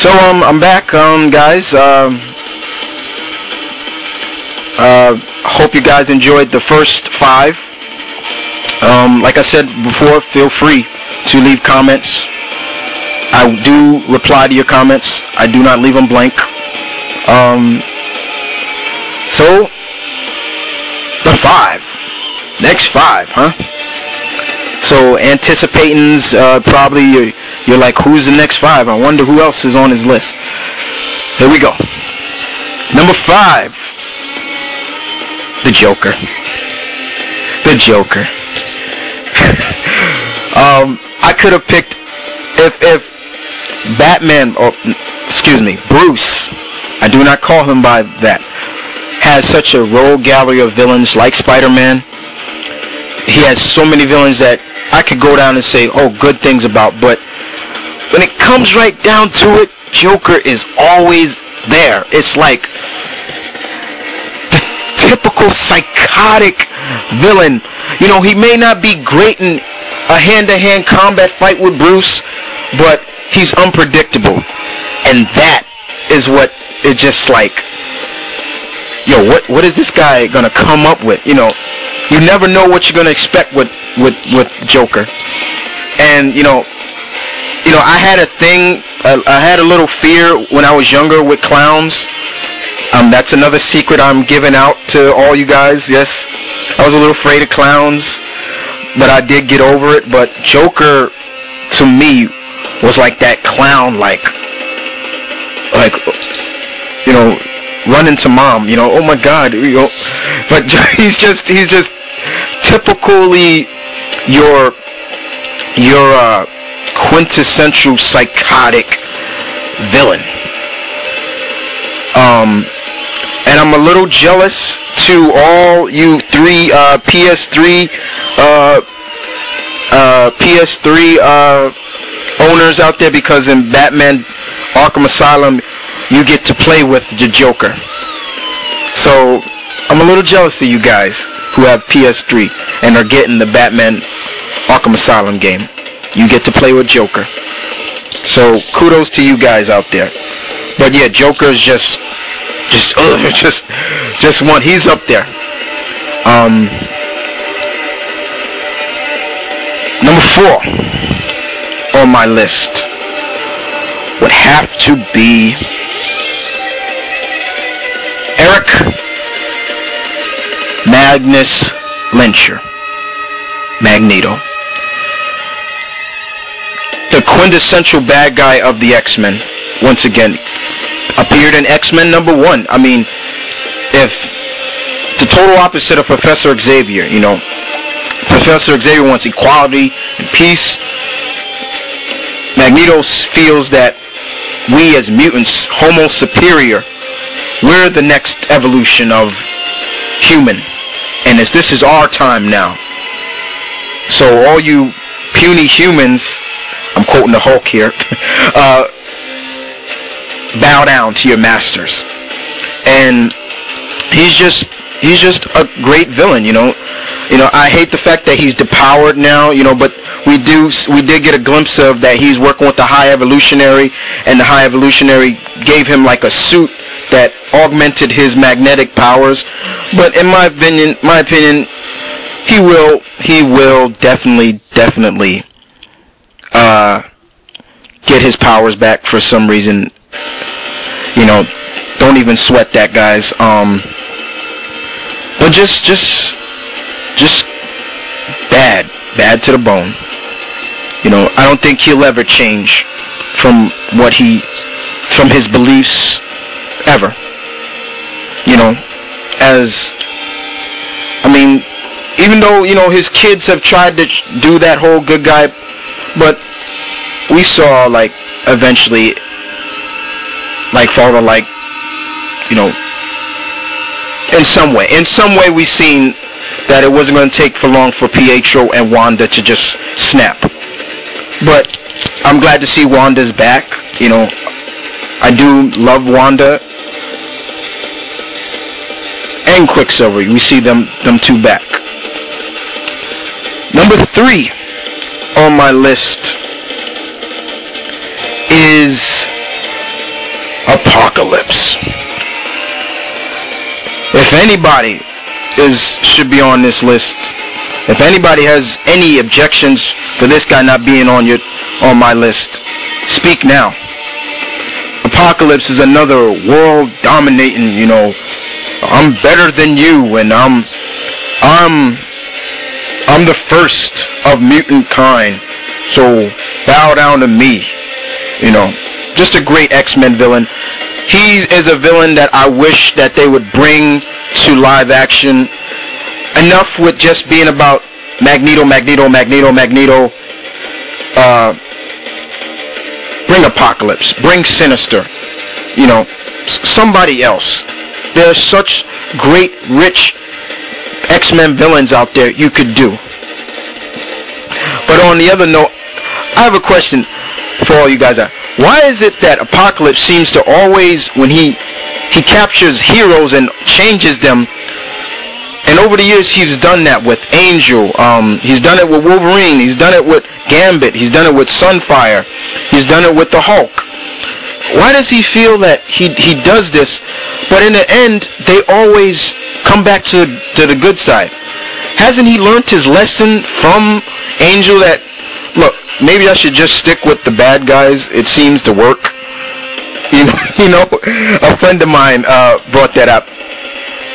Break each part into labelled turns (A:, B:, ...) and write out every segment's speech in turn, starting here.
A: I'm back, guys. Hope you guys enjoyed the first 5. Like I said before, feel free to leave comments. I do reply to your comments. I do not leave them blank. So the 5, next 5, huh? So anticipating's probably you're like, who's the next 5? I wonder who else is on his list. Here we go. Number 5, the Joker. The Joker. I could have picked if Batman, or excuse me, Bruce. I do not call him by that. Has such a rogue gallery of villains like Spider-Man. He has so many villains that I could go down and say, oh, good things about, but when it comes right down to it, Joker is always there. It's like the typical psychotic villain. You know, he may not be great in a hand-to-hand combat fight with Bruce, but he's unpredictable. And that is what is just like, yo, what is this guy gonna come up with? You know, you never know what you're gonna expect with Joker. And you know, I had a thing. I had a little fear when I was younger with clowns. That's another secret I'm giving out to all you guys. Yes, I was a little afraid of clowns, but I did get over it. But Joker, to me, was like that clown, like you know, running to mom. You know, oh my God, you know. But he's just typically your quintessential psychotic villain. And I'm a little jealous to all you PS3 owners out there, because in Batman Arkham Asylum you get to play with the Joker. So I'm a little jealous of you guys who have PS3 and are getting the Batman Arkham Asylum game. You get to play with Joker. So kudos to you guys out there. But yeah, Joker's just one. He's up there. Number 4 on my list would have to be Eric Magnus Lyncher, Magneto. The quintessential bad guy of the X-Men, once again, appeared in X-Men #1. I mean, if the total opposite of Professor Xavier, you know, Professor Xavier wants equality and peace. Magneto feels that we as mutants, Homo superior, we're the next evolution of human, and this is our time now. So all you puny humans, I'm quoting the Hulk here, bow down to your masters. And he's just a great villain, you know. I hate the fact that he's depowered now, you know, but we did get a glimpse of that he's working with the High Evolutionary, and the High Evolutionary gave him like a suit that augmented his magnetic powers. But in my opinion, he will definitely get his powers back for some reason. You know, don't even sweat that, guys. But just bad to the bone. You know, I don't think he'll ever change from his beliefs ever. You know, even though, you know, his kids have tried to do that whole good guy, but we saw, like, eventually, like, father, like, you know, in some way we seen that it wasn't going to take for long for Pietro and Wanda to just snap. But I'm glad to see Wanda's back. You know, I do love Wanda and Quicksilver. We see them two back. Number 3 on my list is Apocalypse. If anybody should be on this list, if anybody has any objections for this guy not being on my list, speak now. Apocalypse is another world dominating, I'm better than you, and I'm the first of mutant kind, so bow down to me. Just a great X-Men villain. He is a villain that I wish that they would bring to live action. Enough with just being about Magneto. Bring Apocalypse. Bring Sinister. Somebody else. There's such great, rich X-Men villains out there you could do. But on the other note, I have a question for all you guys out. Why is it that Apocalypse seems to always, when he captures heroes and changes them, and over the years he's done that with Angel, he's done it with Wolverine, he's done it with Gambit, he's done it with Sunfire, he's done it with the Hulk. Why does he feel that he does this, but in the end they always come back to the good side? Hasn't he learned his lesson from Angel that, look, maybe I should just stick with the bad guys, it seems to work? A friend of mine brought that up,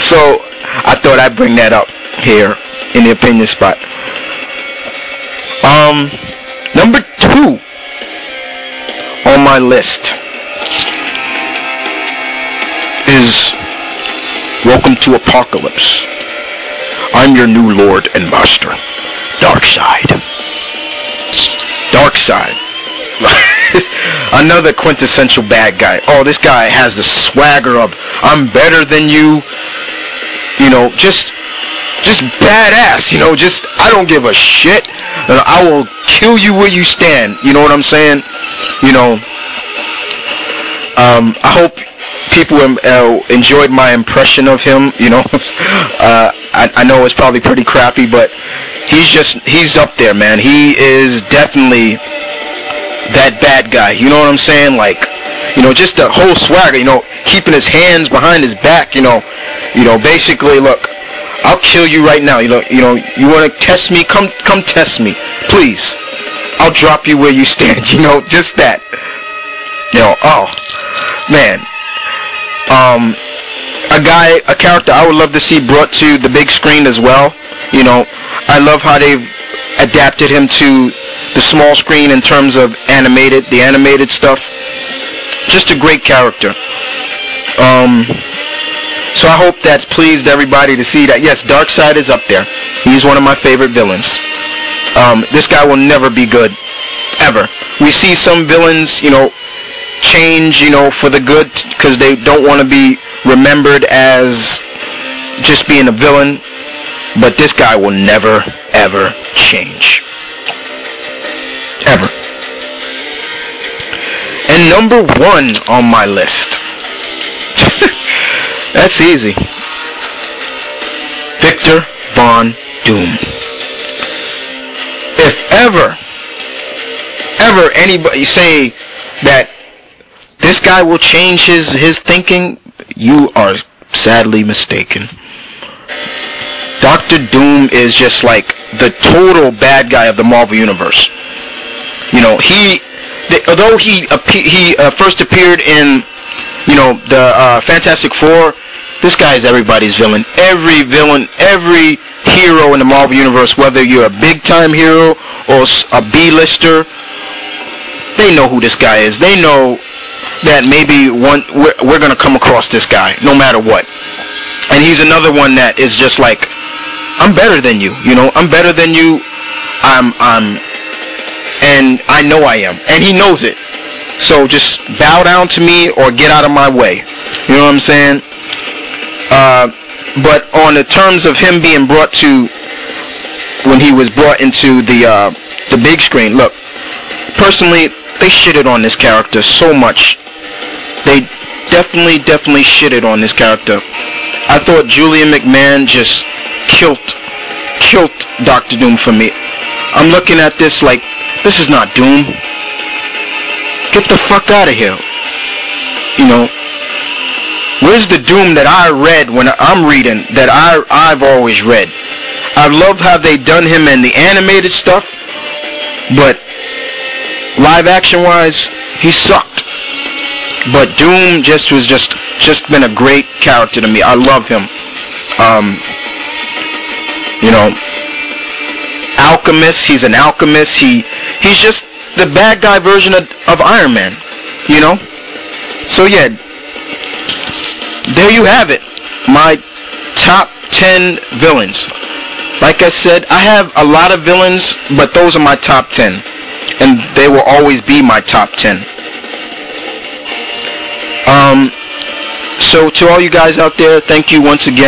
A: so I thought I'd bring that up here in the opinion spot. Number 2 on my list is Welcome to Apocalypse. I'm your new lord and master, Darkseid. Darkseid. Another quintessential bad guy. Oh, this guy has the swagger of, I'm better than you. Just badass. I don't give a shit. I will kill you where you stand. You know what I'm saying? I hope people enjoyed my impression of him. I know it's probably pretty crappy, but he's up there, man. He is definitely that bad guy. You know what I'm saying? Like, just the whole swagger, keeping his hands behind his back, basically, look, I'll kill you right now. You want to test me? Come test me, please. I'll drop you where you stand. Just that. Oh man. A character I would love to see brought to the big screen as well. I love how they've adapted him to the small screen in terms of the animated stuff. Just a great character. So I hope that's pleased everybody to see that. Yes, Darkseid is up there. He's one of my favorite villains. This guy will never be good, ever. We see some villains, change, for the good, because they don't want to be remembered as just being a villain. But this guy will never, ever change. Ever. And number 1 on my list. That's easy. Victor Von Doom. If ever anybody say that this guy will change his thinking, you are sadly mistaken. Dr. Doom is just like the total bad guy of the Marvel Universe. Although he first appeared in, the Fantastic Four, this guy is everybody's villain. Every hero in the Marvel Universe, whether you're a big-time hero or a B-lister, they know who this guy is. They know that maybe we're going to come across this guy, no matter what. And he's another one that is just like, I'm better than you, I'm better than you, and I know I am, and he knows it. So just bow down to me or get out of my way. You know what I'm saying? But on the terms of him being brought to, when he was brought into the big screen, look, personally, they shitted on this character so much. They definitely shitted on this character. I thought Julian McMahon just killed Dr. Doom for me. I'm looking at this like, this is not Doom. Get the fuck out of here. You know, where's the Doom that I read when I'm reading, that I've always read? I love how they done him in the animated stuff, but live action wise, he sucked. But Doom was just been a great character to me. I love him. You know, alchemist. He's an alchemist. He's just the bad guy version of Iron Man. You know. So yeah, there you have it. My top 10 villains. Like I said, I have a lot of villains, but those are my top 10. And they will always be my top 10. So to all you guys out there, thank you once again.